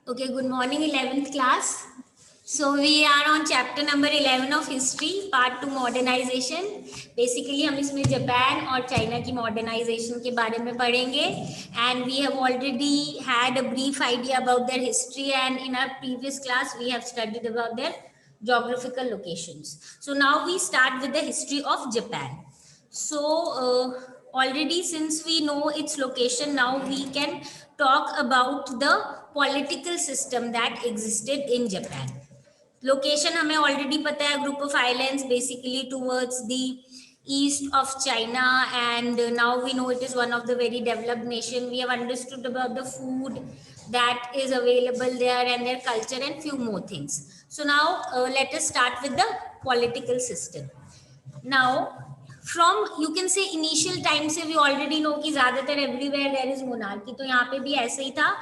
Okay, good morning, 11th class. So, we are on chapter number 11 of history, part 2 modernization. Basically, हम इसमें Japan और China की modernization के बारे में पढ़ेंगे. And we have already had a brief idea about their history, and in our previous class, we have studied about their geographical locations. So, now we start with the history of Japan. So, already since we know its location, now we can talk about the political system that existed in Japan. Location हमें already पता है, group of islands basically towards the east of China, and now we know it is one of the very developed nation. We have understood about the food that is available there and their culture and few more things. So now let us start with the political system. Now from you can say initial time से we already know कि ज़्यादातर everywhere there is monarchy, तो यहाँ पे भी ऐसे ही था.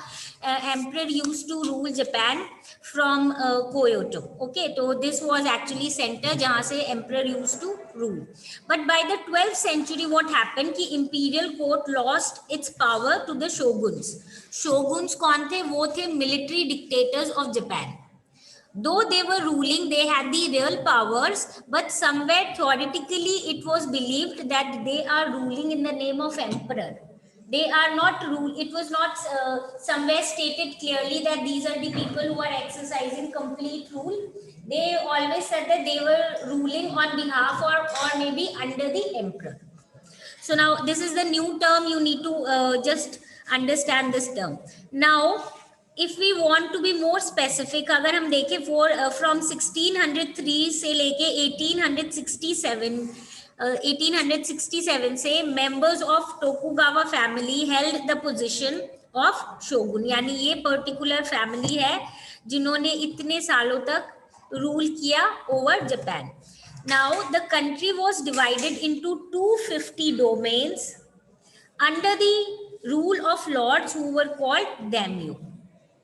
Emperor used to rule Japan from Kyoto. Okay, so this was actually center जहाँ से emperor used to rule. But by the 12th century what happened कि imperial court lost its power to the shoguns. Shoguns कौन थे? वो थे military dictators of Japan. Though they were ruling, they had the real powers, but somewhere theoretically it was believed that they are ruling in the name of emperor. They are not rule. It was not somewhere stated clearly that these are the people who are exercising complete rule. They always said that they were ruling on behalf or maybe under the emperor. So now this is the new term. You need to just understand this term. Now if we want to be more specific, अगर हम देखें from 1603 से लेके 1867 से members of Tokugawa family held the position of shogun. यानी ये particular family है जिन्होंने इतने सालों तक rule किया over Japan. Now the country was divided into 250 domains under the rule of lords who were called daimyo.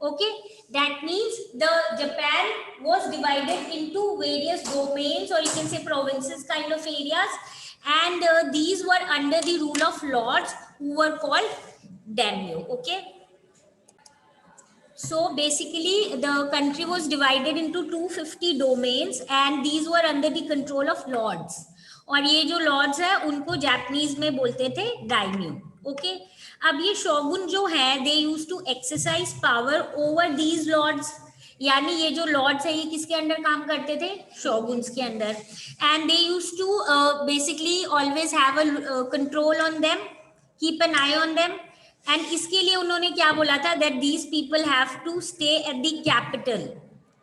Okay, that means the Japan was divided into various domains, or you can say provinces kind of areas, and these were under the rule of lords who were called daimyo. Okay, so basically the country was divided into 250 domains and these were under the control of lords. और ये जो Lord's है उनको Japanese में बोलते थे दाइम्यो. Okay, अब ये शोगुन जो है they used to exercise power over these lords. यानी ये जो लॉर्ड्स है ये किसके अंडर काम करते थे? शोगुन्स के under. And they used to basically always have a control on them, keep an eye on them. And इसके लिए उन्होंने क्या बोला था? That these people have to stay at the capital,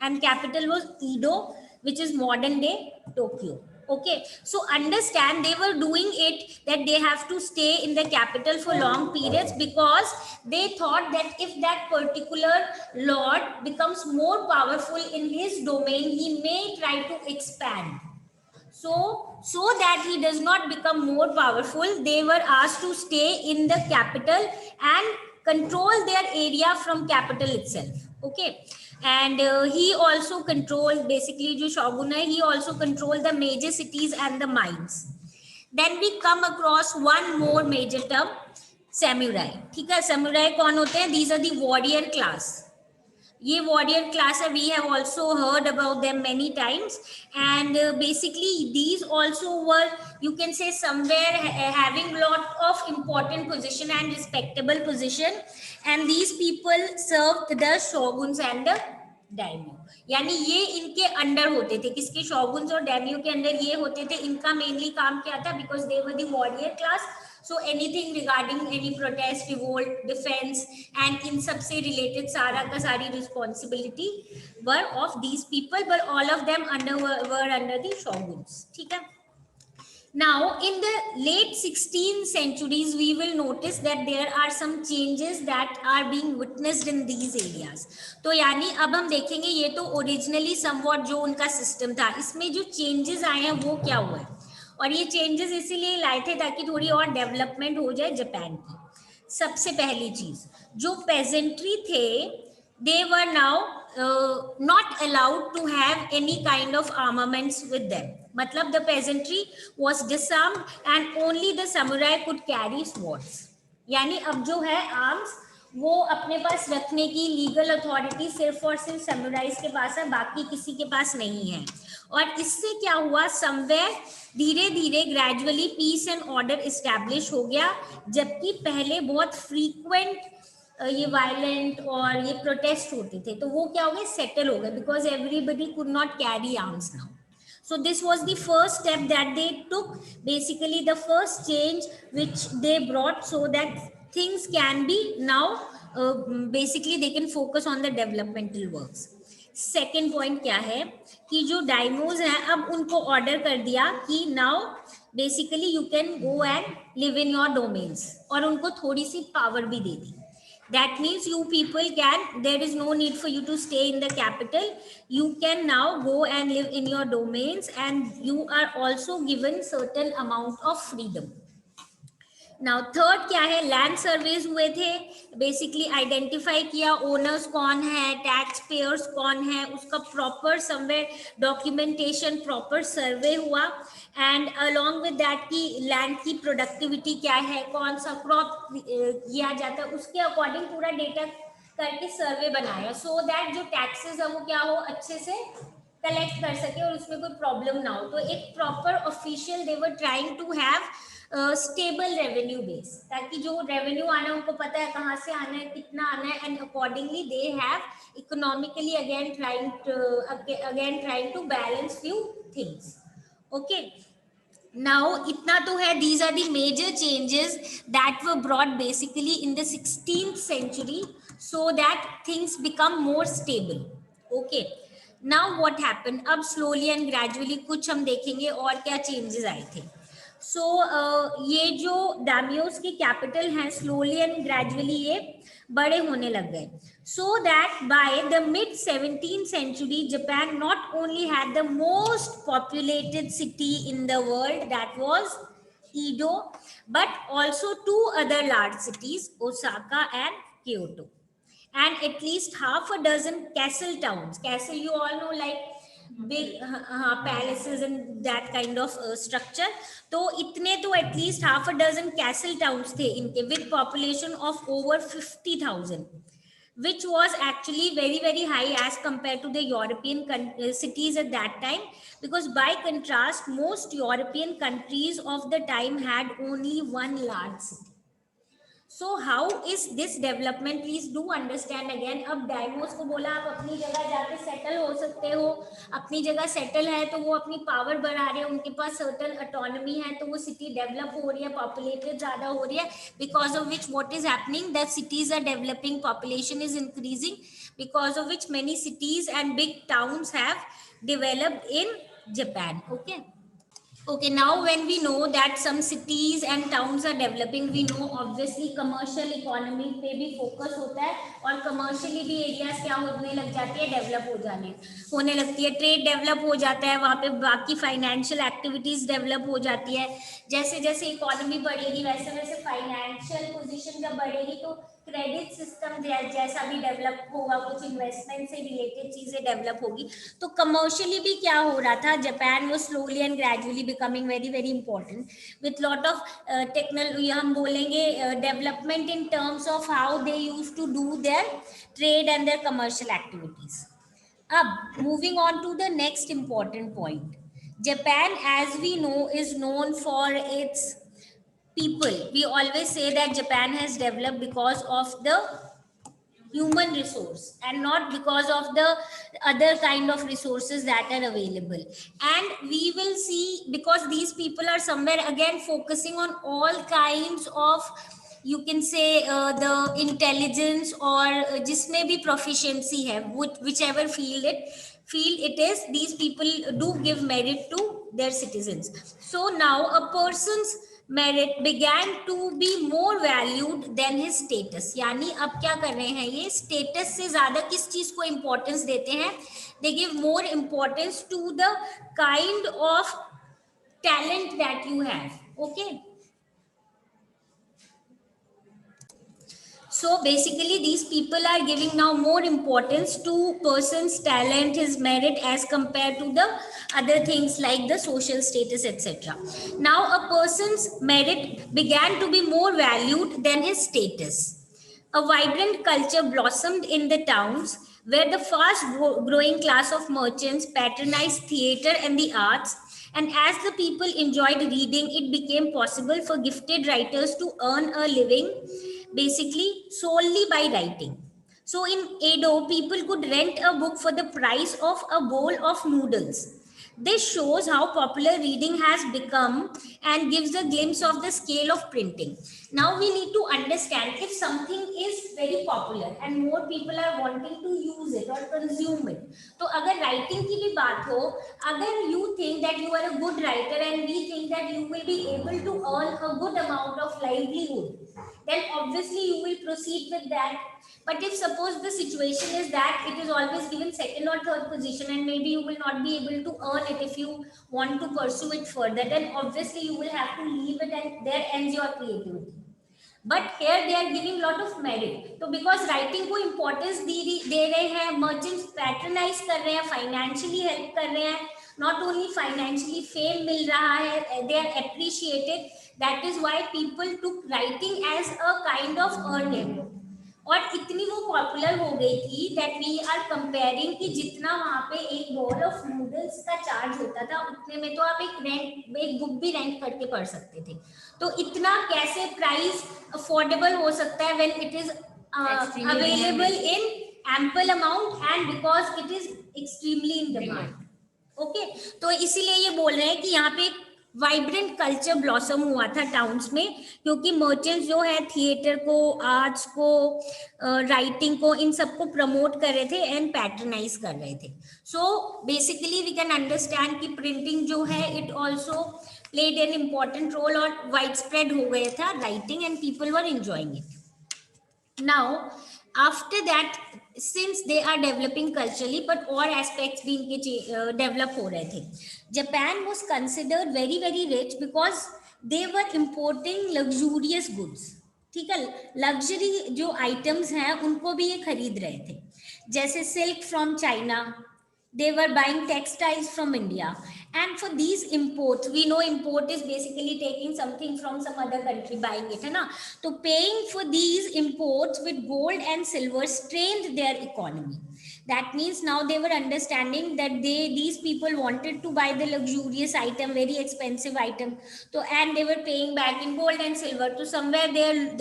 and capital was Edo, which is modern day Tokyo. Okay, so understand they were doing it that they have to stay in the capital for long periods because they thought that if that particular lord becomes more powerful in his domain, he may try to expand. So that he does not become more powerful, they were asked to stay in the capital and control their area from capital itself. Okay, and he also controlled, basically jo shogun hai, he also controlled the major cities and the mines. Then we come across one more major term, samurai. ठीक है, samurai कौन होते हैं? These are the warrior class. ये warrior class है, we have also heard about them many times, and basically these also were, you can say, somewhere having lot of important position and respectable position, and these people served the shoguns and the daimyo. यानी ये इनके under होते थे. किसके? शोगुन्स और daimyo के under ये होते थे. इनका मेनली काम क्या था? because they were the warrior class, so anything regarding any protest, revolt, defense and in सब से related सारा का सारी responsibility were of these people, but all of them were under the shoguns. ठीक है. Now, in the late 16th centuries, we will notice that there are some changes that are being witnessed in these areas. तो यानी अब हम देखेंगे ये तो originally somewhat जो उनका system था, इसमें जो changes आए हैं वो क्या हुआ है. और ये changes इसीलिए लाए थे ताकि थोड़ी और development हो जाए जापान की. सबसे पहली चीज, जो peasantry थे, they were now not allowed to have any kind of armaments with them. मतलब the peasantry was disarmed and only the samurai could carry swords. यानी अब जो है arms वो अपने पास रखने की लीगल अथॉरिटी सिर्फ और सिर्फ समुराइज के पास है, बाकी किसी के पास नहीं है। और इससे क्या हुआ, समवेयर धीरे धीरे gradually peace and order establish हो गया, जबकि पहले बहुत फ्रीक्वेंट ये वायलेंट और ये प्रोटेस्ट होते थे, तो वो क्या हो गए, सेटल हो गए, because everybody could not carry arms now. So this was the first step that they took, basically the first change which they brought, so that things can be now basically they can focus on the developmental works. Second point क्या है कि जो डायमोज हैं अब उनको order कर दिया कि now basically you can go and live in your domains, और उनको थोड़ी सी पावर भी दे दी. That means you people can, there is no need for you to stay in the capital. You can now go and live in your domains, and you are also given certain amount of freedom. Now third क्या है, land surveys हुए थे, basically identify किया owners कौन है, tax payers कौन है, उसका proper somewhere documentation, proper survey हुआ, एंड अलोंग विद दैट की लैंड की प्रोडक्टिविटी क्या है, कौन सा क्रॉप किया जाता है, उसके अकॉर्डिंग पूरा डेटा करके सर्वे बनाया, सो दैट जो टैक्सेस है वो क्या हो, अच्छे से कलेक्ट कर सके और उसमें कोई प्रॉब्लम ना हो. तो एक proper official they were trying to have stable revenue base, ताकि जो रेवेन्यू आना है उनको पता है कहाँ से आना है, कितना आना है, and accordingly they have economically again trying to balance few things. Okay, now इतना तो है, these are the major changes that were brought basically in the 16th century so that things become more stable. Okay, now what happened, अब slowly and gradually कुछ हम देखेंगे और क्या changes आए थे. सो ये जो डामियोस की कैपिटल हैं स्लोली एंड ग्रेजुअली ये बड़े होने लग गए, so that by the mid 17th century Japan not only had the most populated city in the world, that was Edo, but also two other large cities, Osaka and Kyoto, and at least half a dozen castle towns. Castle, you all know, like big palaces and that kind of structure. तो इतने तो at least half a dozen castle towns थे इनके, with population of over 50,000, which was actually very very high as compared to the European cities at that time, because by contrast most European countries of the time had only one large city. So how is this development? Please do understand again. अब डायमोस को बोला आप अपनी जगह जाके settle हो सकते हो, अपनी जगह सेटल है तो वो अपनी पावर बढ़ा रहे हैं, उनके पास सर्टन ऑटोनॉमी है, तो वो सिटी डेवलप हो रही है, पॉपुलेटेड ज्यादा हो रही है, because of which what is happening, that cities are developing, population is increasing, because of which many cities and big towns have developed in Japan. Okay. Okay, now when we know that some cities and towns are developing, we know obviously commercial economy पे भी focus होता है, और commercially भी areas क्या होने लग जाती है, develop होने लगती है, trade develop हो जाता है, वहाँ पे बाकी financial activities develop हो जाती है. जैसे जैसे economy बढ़ेगी वैसे वैसे financial position जब बढ़ेगी तो क्रेडिट सिस्टम जैसा भी डेवलप होगा, कुछ इन्वेस्टमेंट से रिलेटेड चीजें डेवलप होगी. तो कमर्शियली भी क्या हो रहा था, जापान वो slowly and gradually becoming very very important with lot of technology, हम बोलेंगे development in terms of how they used to do their trade and their commercial activities. अब moving on to the next important point, Japan as we know is known for its people. We always say that Japan has developed because of the human resource and not because of the other kind of resources that are available. And we will see, because these people are somewhere again focusing on all kinds of, you can say the intelligence or जिसमें भी proficiency है, whichever field it is, these people do give merit to their citizens. So now a person's merit began to be more valued than his status. यानी अब क्या कर रहे हैं, ये status से ज्यादा किस चीज को importance देते हैं, they give more importance to the kind of talent that you have. Okay, so basically these people are giving now more importance to person's talent, his merit, as compared to the other things like the social status, etc. Now a person's merit began to be more valued than his status. A vibrant culture blossomed in the towns where the fast growing class of merchants patronized theater and the arts. And as the people enjoyed reading, it became possible for gifted writers to earn a living basically solely by writing. So in Edo, people could rent a book for the price of a bowl of noodles. This shows how popular reading has become and gives a glimpse of the scale of printing. Now we need to understand if something is very popular and more people are wanting to use it or consume it. तो अगर writing की भी बात हो, अगर you think that you are a good writer and we think that you will be able to earn a good amount of livelihood, then obviously you will proceed with that. But if suppose the situation is that it is always given second or third position and maybe you will not be able to earn it if you want to pursue it further, then obviously you will have to leave it and there ends your creativity. But here they are giving lot of merit. So because writing को importance दे रहे हैं, merchants patronize कर रहे हैं, financially help कर रहे हैं, not only financially fame मिल रहा है, they are appreciated. That is why people took writing as a kind of earning. और इतनी वो पॉपुलर हो गई थी दैट वी आर कंपेयरिंग कि जितना वहां पे एक बॉल ऑफ नूडल्स का चार्ज होता था उतने में तो आप एक बुक भी रेंट करके पढ़ सकते थे. तो इतना कैसे प्राइस अफोर्डेबल हो सकता है when it is available in ample amount and because it is extremely in demand. Okay, तो इसीलिए ये बोल रहे हैं कि यहाँ पे वाइब्रेंट कल्चर ब्लॉसम हुआ था टाउन्स में, क्योंकि मर्चेंट्स जो है थिएटर को, आर्ट्स को, राइटिंग को, इन सबको प्रमोट कर रहे थे एंड पैट्रनाइज कर रहे थे. So basically we can understand कि प्रिंटिंग जो है it also played an important role और वाइड स्प्रेड हो गया था writing and people were enjoying it. Now after that, since they are developing culturally but और aspects भी इनके develop हो रहे थे. Japan was considered very very rich because they were importing luxurious goods. ठीक है, luxury जो items हैं उनको भी ये खरीद रहे थे, जैसे silk from China. They were buying textiles from India, and for these imports, we know import is basically taking something from some other country, buying it, है ना. तो paying for these imports with gold and silver strained their economy. That means now they were understanding that these people wanted to buy the luxurious item, very expensive item, so and they were paying back in gold and silver. So somewhere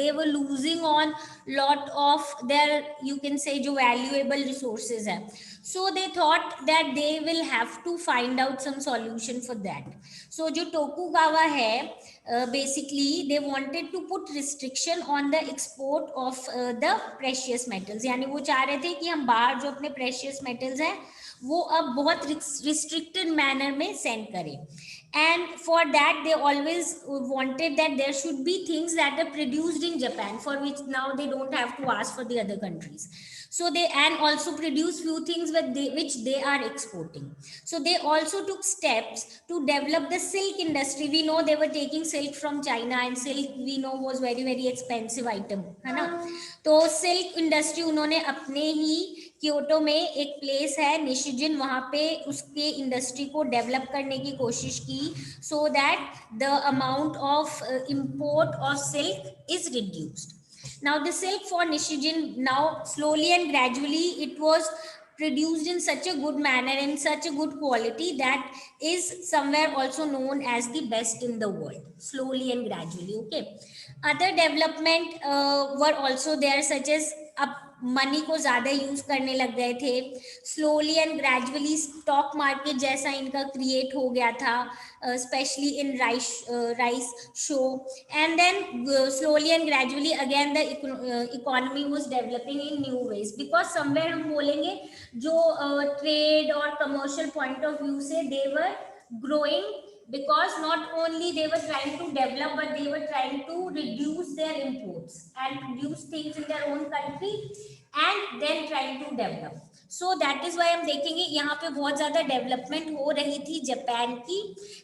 they were losing on lot of their, you can say, जो valuable resources है. So they thought that they will have to find out some solution for that. So जो Tokugawa है, basically they wanted to put restriction on the export of the precious metals. यानी वो चाह रहे थे कि हम बाहर जो अपने precious metals हैं वो अब बहुत restricted manner में send करें. And for that they always wanted that there should be things that are produced in Japan, for which now they don't have to ask for the other countries. So they and also produce few things which they are exporting. So they also took steps to develop the silk industry. We know they were taking silk from China, and silk we know was very very expensive item, है ना. तो silk industry उन्होंने अपने ही Kyoto में एक place है निशिजिन, वहां पे उसके इंडस्ट्री को डेवलप करने की कोशिश की, so that the amount of import of silk is reduced. Now the silk for Nishijin, now slowly and gradually it was produced in such a good manner and such a good quality that is somewhere also known as the best in the world, slowly and gradually. Okay, other development were also there, such as अब money को ज्यादा use करने लग गए थे, slowly and gradually stock market जैसा इनका create हो गया था, specially in rice show, and then slowly and gradually again the economy was developing in new ways, because somewhere हम बोलेंगे जो ट्रेड और कमर्शियल पॉइंट ऑफ व्यू से दे वर growing, because not only they were trying to develop but they were trying to reduce their imports and produce things in their own country and then trying to develop. So that is why हम देखेंगे यहाँ पे बहुत ज़्यादा development हो रही थी Japan की.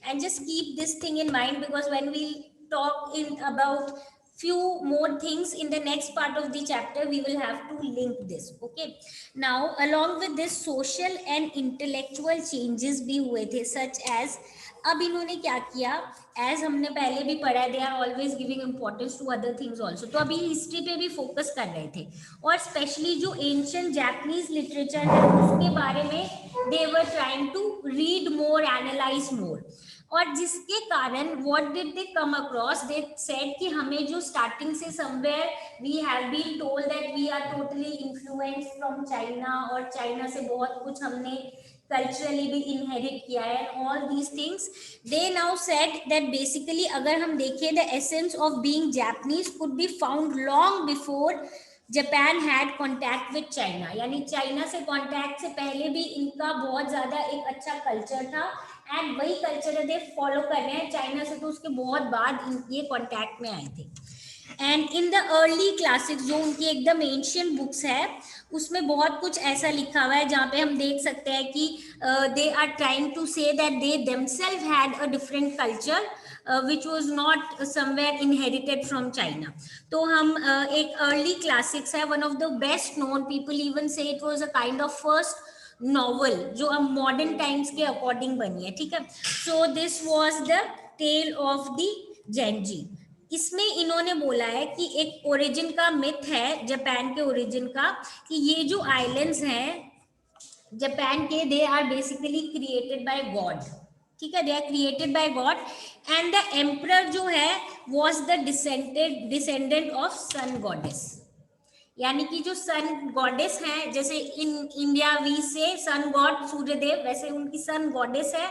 And just keep this thing in mind, because when we talk in about few more things in the next part of the chapter, we will have to link this. Okay, now along with this social and intellectual changes भी हुए थे, such as अब इन्होंने क्या किया, as हमने पहले भी पढ़ा है, they are always giving importance to other things also, तो अभी हिस्ट्री पे भी फोकस कर रहे थे, और स्पेशली जो एंशियंट जापानीज लिटरेचर है उसके बारे में they were trying to read more, analyse more, और जिसके कारण what did they come across, they said कि हमें जो स्टार्टिंग से somewhere we have been told that we are totally influenced from China, और चाइना से बहुत कुछ हमने कल्चरली भी इनहेरिट किया है, all these things, they now said that basically अगर हम देखें the essence of being Japanese could be found long before Japan had contact with China, यानी चाइना से कॉन्टैक्ट से पहले भी इनका बहुत ज्यादा एक अच्छा कल्चर था, एंड वही कल्चर दे फॉलो कर रहे हैं चाइना से, तो उसके बहुत बाद ये कॉन्टैक्ट में आए थे। And in the early classics, जो उनकी एकदम एंशियंट बुक्स है, उसमें बहुत कुछ ऐसा लिखा हुआ है जहाँ पे हम देख सकते हैं कि they are trying to say that they themselves had a different culture which was not somewhere inherited from China. तो हम एक early classics है, one of the best known, people even say it was a kind of first novel जो अब modern times के according बनी है, ठीक है। So this was the tale of the Genji। इसमें इन्होंने बोला है कि एक ओरिजिन का मिथ है जापान के ओरिजिन का, कि ये जो आइलैंड्स हैं जापान के, they are basically created by God, ठीक है, they are created by God, and the emperor जो है was the descendant of sun goddess, यानी कि जो सन गॉडेस हैं, जैसे इन इंडिया वी से सन गॉड सूर्यदेव, वैसे उनकी सन गॉडेस है,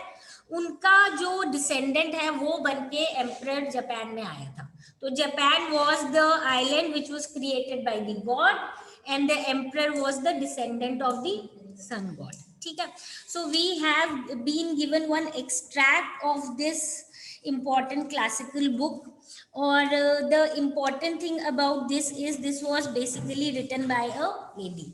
उनका जो डिसेंडेंट है वो बन के एम्परर जापान में आया था। तो Japan was the island which was created by the God, and the emperor was the descendant of the sun God, ठीक है। So we have been given one extract of this important classical book, or the important thing about this is this was basically written by a lady.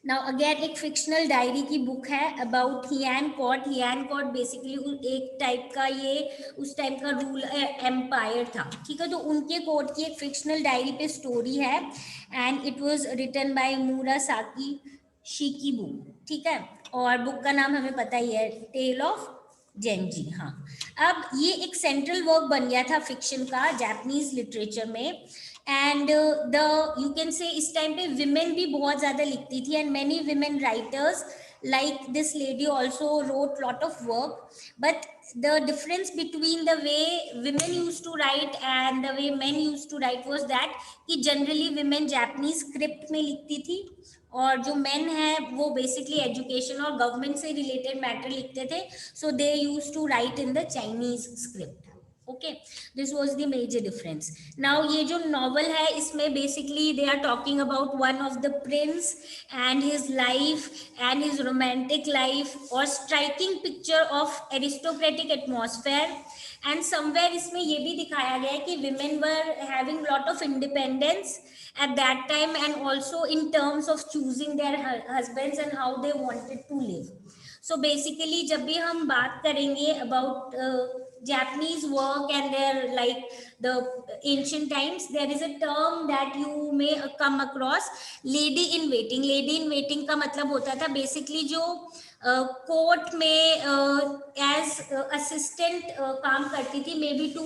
Now again एक fictional diary की book है about हियान court. हियान court basically एक type का ये उस time का rule empire था, ठीक है, तो उनके कोर्ट की एक फिक्शनल डायरी पे स्टोरी है, and it was written by Murasaki Shikibu, ठीक है, और बुक का नाम हमें पता ही है, टेल ऑफ जेंजी। हाँ, अब ये एक सेंट्रल वर्क बन गया था फिक्शन का जापानीज लिटरेचर में, and the you can say इस टाइम पे विमेन भी बहुत ज्यादा लिखती थी, and many women writers like this lady also wrote lot of work, but the difference between the way women used to write and the way men used to write was that कि generally women Japanese script में लिखती थी, और जो men है वो basically education और government से related matter लिखते थे, so they used to write in the Chinese script. Okay, this was the major difference. Now ये जो novel है इसमें basically they are talking about one of the prince and his life and his romantic life, or striking picture of aristocratic atmosphere, and somewhere इसमें ये भी दिखाया गया है कि women were having lot of independence at that time, and also in terms of choosing their husbands and how they wanted to live. So basically जब भी हम बात करेंगे about Japanese work and their like the ancient times, there is a term that you may come across, lady in waiting. Lady in waiting का मतलब होता था basically जो कोर्ट में एज असिस्टेंट काम करती थी, मे बी टू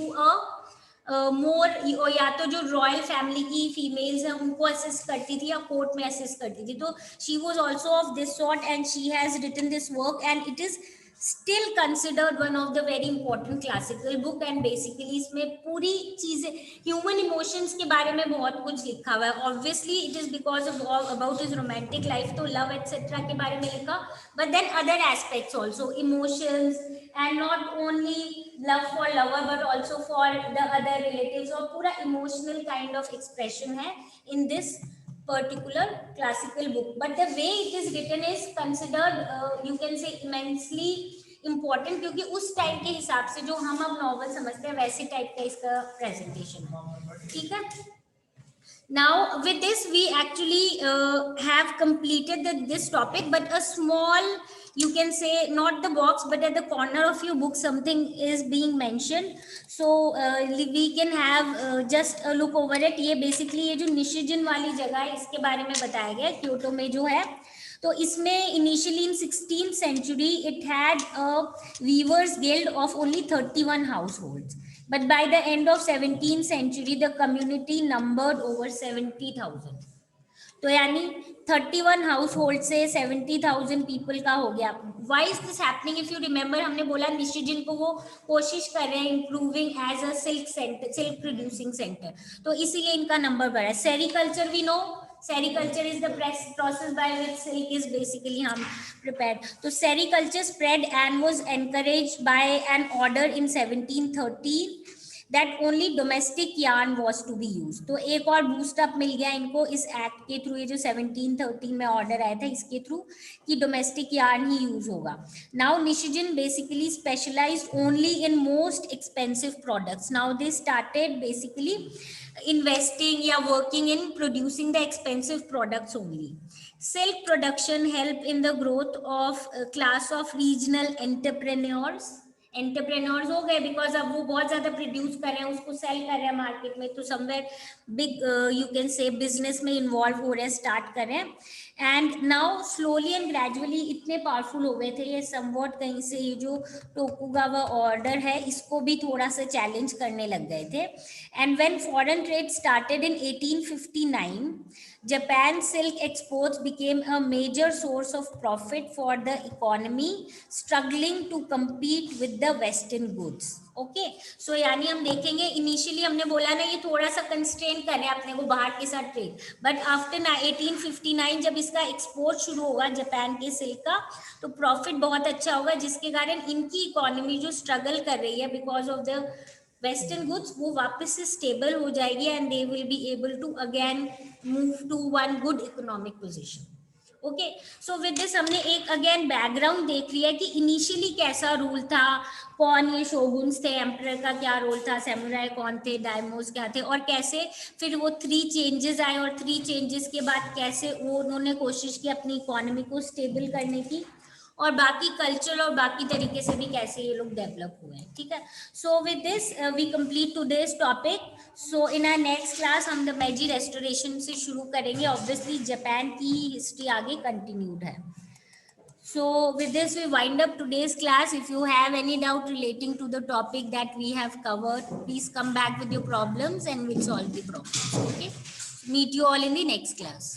मोर, या तो जो रॉयल फैमिली की फीमेल्स हैं उनको असिस्ट करती थी या कोर्ट में असिस्ट करती थी, तो she was also of this sort and she has written this work, and it is still considered one of the very important classical book, and basically इसमें पूरी चीजें human emotions के बारे में बहुत कुछ लिखा हुआ है। Obviously it is because of all about his romantic life, तो love etc के बारे में लिखा, but then other aspects also, emotions, and not only love for lover but also for the other relatives, और पूरा emotional kind of expression है in this particular classical book, but the way it is written is considered you can say immensely important, क्योंकि उस time के हिसाब से जो हम अब नॉवल समझते हैं वैसे टाइप का इसका प्रेजेंटेशन है, ठीक है। Now with this we actually have completed this topic, but a small, you can say not the box but at the corner of your book something is being mentioned, so we can have just a look over it. ये basically ये जो निशिजन वाली जगह है इसके बारे में बताया गया है, क्योटो में जो है, तो इसमें initially in 16th century it had a weavers guild of only 31 households, but by the end of 17th century the community numbered over 70,000. तो यानी 31 हाउस होल्ड से 70,000 पीपल का हो गया. Why is this happening? If you remember, हमने बोला Nishijin को वो कोशिश कर रहे हैं improving as a silk center, silk producing center, तो इसीलिए इनका नंबर बढ़ा है. Sericulture we know, sericulture is the process by which silk is basically prepared. So sericulture spread and was encouraged by an order in 1713 that only domestic yarn was to be used. तो एक और boost up मिल गया इनको इस act के through, ये जो 1713 में ऑर्डर आया था इसके थ्रू कि डोमेस्टिक यार्न ही यूज होगा. Now Nishijin basically specialised only in most expensive products. Now they started basically investing या working in producing the expensive products only. Silk production helped in the growth of a class of regional entrepreneurs. Entrepreneurs हो गए because अब वो बहुत ज्यादा produce कर रहे हैं, उसको सेल कर रहे हैं मार्केट में, तो somewhere big you can say business में इन्वॉल्व हो रहे हैं, स्टार्ट कर रहे हैं. And now slowly and gradually इतने पावरफुल हो गए थे ये समवॉट, कहीं से ये जो टोकुगावा ऑर्डर है इसको भी थोड़ा सा चैलेंज करने लग गए थे. And when foreign trade started in 1859, Japan silk exports became a major source of profit for the economy, struggling to compete with the Western goods. Okay, so यानी हम देखेंगे इनिशियली हमने बोला ना ये थोड़ा सा कंस्ट्रेन करें अपने को बाहर के साथ ट्रेड, बट आफ्टर 1859 जब इसका एक्सपोर्ट शुरू होगा जापान के सिल्क का, तो प्रॉफिट बहुत अच्छा होगा, जिसके कारण इनकी इकोनॉमी जो स्ट्रगल कर रही है because of the western goods वो वापस से स्टेबल हो जाएगी and they will be able to again move to one good economic position. Okay, so with this हमने एक अगेन बैकग्राउंड देख लिया कि इनिशियली कैसा रूल था, कौन ये शोगुन्स थे, एम्परर का क्या रोल था, सैमुराई कौन थे, डायमोस क्या थे, और कैसे फिर वो 3 चेंजेस आए और 3 चेंजेस के बाद कैसे वो उन्होंने कोशिश की अपनी इकोनॉमी को स्टेबल करने की, और बाकी कल्चर और बाकी तरीके से भी कैसे ये लोग डेवलप हुए हैं. ठीक है, so with this we complete today's topic. So in our next class हम द मेजी रेस्टोरेशन से शुरू करेंगे. ऑब्वियसली जापान की हिस्ट्री आगे कंटिन्यूड है. So with this we wind up today's class. If you have any doubt relating to the topic that we have covered, please come back with your problems and we'll solve the problems. Okay, meet you all in the next class.